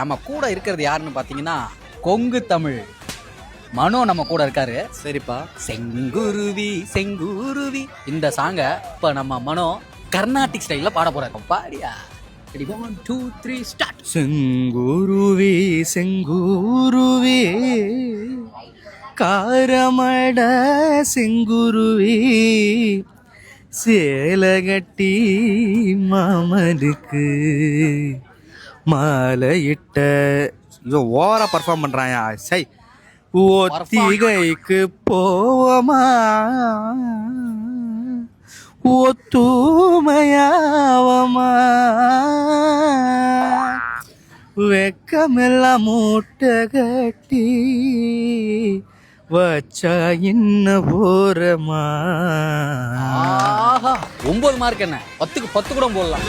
நம்ம கூட இருக்கிறது யாருன்னு பார்த்தீங்கன்னா கொங்கு தமிழ் மனோ நம்ம கூட இருக்காரு. சரிப்பா. செங்குருவி செங்குருவி இந்த சாங்கை இப்போ நம்ம மனோ கர்நாடிக் ஸ்டைலில் பாட போறாரு. பாடியா 1 2 3 ஸ்டார்ட். செங்குருவி செங்குருவி காரமட செங்குருவி சேலகட்டி மாமனுக்கு மாலையிட்ட ஓவரா பர்ஃபார்ம் பண்றாயா? சை ஒத்திகைக்கு போவமா ஒத்துமையாவமா வெக்கமெல்லாம் மூட்டை கட்டி வச்சா இன்ன போறமா. 9 மார்க் என்ன 10க்கு 10 கூட போடலாம்.